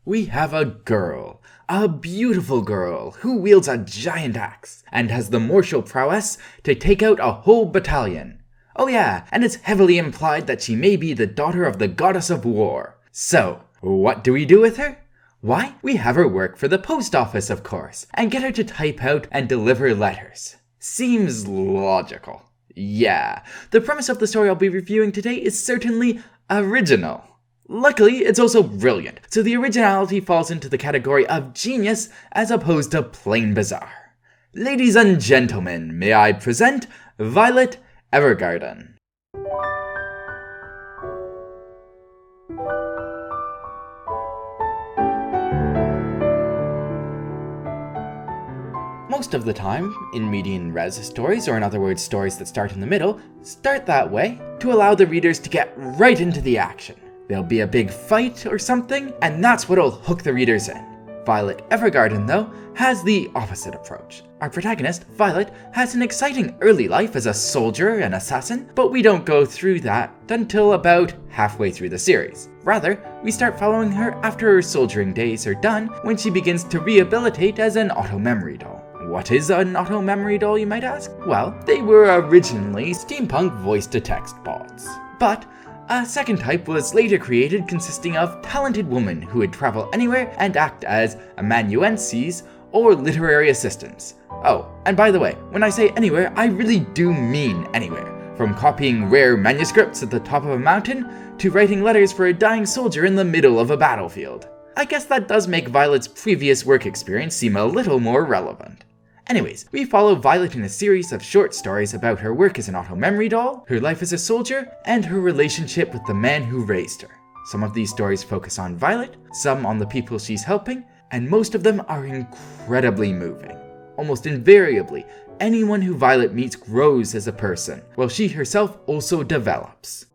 We have a beautiful girl, who wields a giant axe, and has the martial prowess to take out a whole battalion. Oh yeah, and it's heavily implied that she may be the daughter of the goddess of war. So, what do we do with her? Why, we have her work for the post office, of course, and get her to type out and deliver letters. Seems logical. Yeah, the premise of the story I'll be reviewing today is certainly original. Luckily, it's also brilliant, so the originality falls into the category of genius as opposed to plain bizarre. Ladies and gentlemen, may I present Violet Evergarden. Most of the time, in median res stories, or in other words stories that start in the middle, start that way to allow the readers to get right into the action. There'll be a big fight or something, and that's what'll hook the readers in. Violet Evergarden, though, has the opposite approach. Our protagonist, Violet, has an exciting early life as a soldier and assassin, but we don't go through that until about halfway through the series. Rather, we start following her after her soldiering days are done, when she begins to rehabilitate as an auto-memory doll. What is an auto-memory doll, you might ask? Well, they were originally steampunk voice-to-text bots. But a second type was later created, consisting of talented women who would travel anywhere and act as amanuenses or literary assistants. Oh, and by the way, when I say anywhere, I really do mean anywhere. From copying rare manuscripts at the top of a mountain to writing letters for a dying soldier in the middle of a battlefield. I guess that does make Violet's previous work experience seem a little more relevant. Anyways, we follow Violet in a series of short stories about her work as an auto-memory doll, her life as a soldier, and her relationship with the man who raised her. Some of these stories focus on Violet, some on the people she's helping, and most of them are incredibly moving. Almost invariably, anyone who Violet meets grows as a person, while she herself also develops.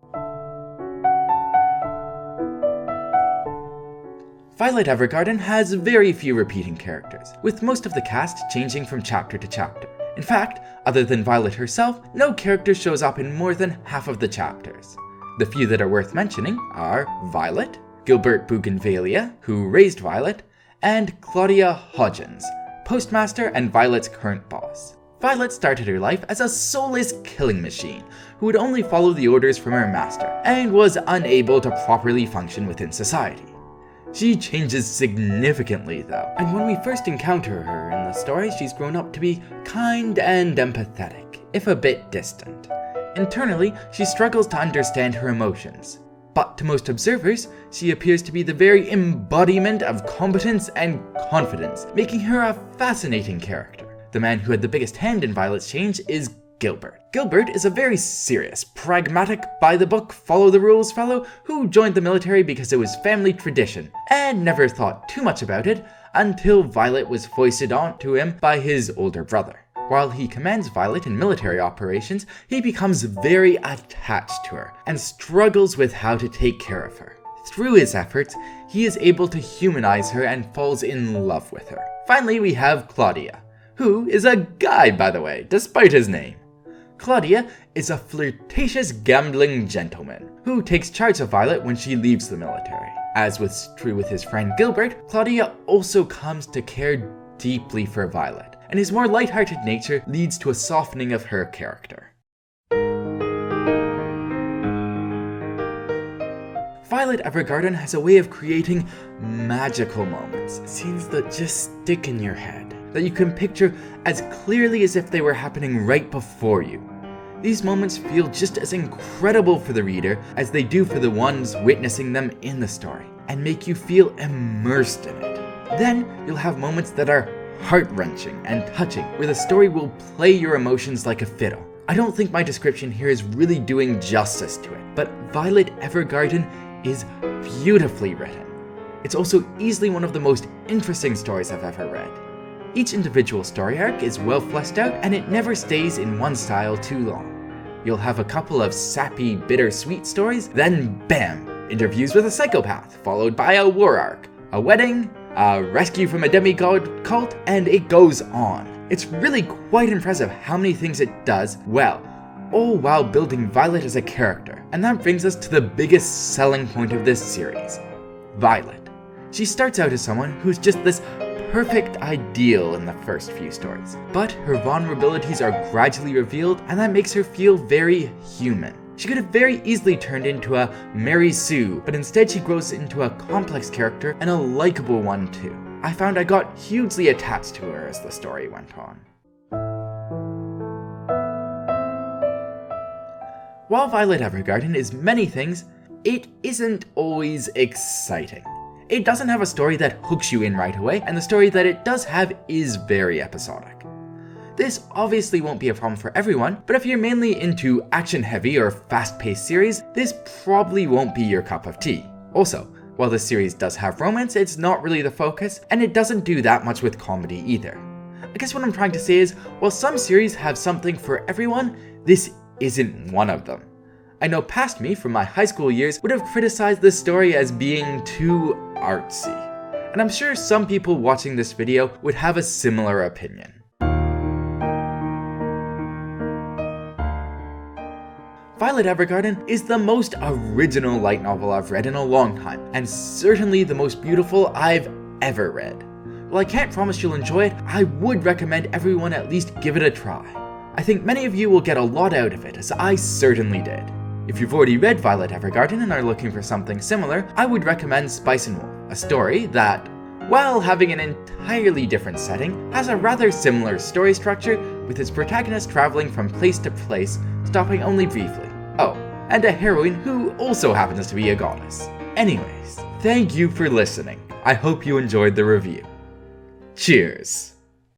Violet Evergarden has very few repeating characters, with most of the cast changing from chapter to chapter. In fact, other than Violet herself, no character shows up in more than half of the chapters. The few that are worth mentioning are Violet, Gilbert Bougainvillea, who raised Violet, and Claudia Hodgins, postmaster and Violet's current boss. Violet started her life as a soulless killing machine, who would only follow the orders from her master, and was unable to properly function within society. She changes significantly though, and when we first encounter her in the story, she's grown up to be kind and empathetic, if a bit distant. Internally, she struggles to understand her emotions, but to most observers, she appears to be the very embodiment of competence and confidence, making her a fascinating character. The man who had the biggest hand in Violet's change is Gilbert. Gilbert is a very serious, pragmatic, by-the-book, follow-the-rules fellow who joined the military because it was family tradition, and never thought too much about it until Violet was foisted onto him by his older brother. While he commands Violet in military operations, he becomes very attached to her and struggles with how to take care of her. Through his efforts, he is able to humanize her and falls in love with her. Finally, we have Claudia, who is a guy, by the way, despite his name. Claudia is a flirtatious gambling gentleman who takes charge of Violet when she leaves the military. As was true with his friend Gilbert, Claudia also comes to care deeply for Violet, and his more lighthearted nature leads to a softening of her character. Violet Evergarden has a way of creating magical moments, scenes that just stick in your head, that you can picture as clearly as if they were happening right before you. These moments feel just as incredible for the reader as they do for the ones witnessing them in the story, and make you feel immersed in it. Then you'll have moments that are heart-wrenching and touching, where the story will play your emotions like a fiddle. I don't think my description here is really doing justice to it, but Violet Evergarden is beautifully written. It's also easily one of the most interesting stories I've ever read. Each individual story arc is well fleshed out, and it never stays in one style too long. You'll have a couple of sappy, bittersweet stories, then bam! Interviews with a psychopath, followed by a war arc, a wedding, a rescue from a demigod cult, and it goes on. It's really quite impressive how many things it does well, all while building Violet as a character. And that brings us to the biggest selling point of this series, Violet. She starts out as someone who's just this perfect ideal in the first few stories, but her vulnerabilities are gradually revealed, and that makes her feel very human. She could have very easily turned into a Mary Sue, but instead she grows into a complex character and a likable one too. I found I got hugely attached to her as the story went on. While Violet Evergarden is many things, it isn't always exciting. It doesn't have a story that hooks you in right away, and the story that it does have is very episodic. This obviously won't be a problem for everyone, but if you're mainly into action-heavy or fast-paced series, this probably won't be your cup of tea. Also, while this series does have romance, it's not really the focus, and it doesn't do that much with comedy either. I guess what I'm trying to say is, while some series have something for everyone, this isn't one of them. I know past me from my high school years would have criticized this story as being too artsy, and I'm sure some people watching this video would have a similar opinion. Violet Evergarden is the most original light novel I've read in a long time, and certainly the most beautiful I've ever read. While I can't promise you'll enjoy it, I would recommend everyone at least give it a try. I think many of you will get a lot out of it, as I certainly did. If you've already read Violet Evergarden and are looking for something similar, I would recommend Spice and Wolf, a story that, while having an entirely different setting, has a rather similar story structure, with its protagonist traveling from place to place, stopping only briefly. Oh, and a heroine who also happens to be a goddess. Anyways, thank you for listening. I hope you enjoyed the review. Cheers!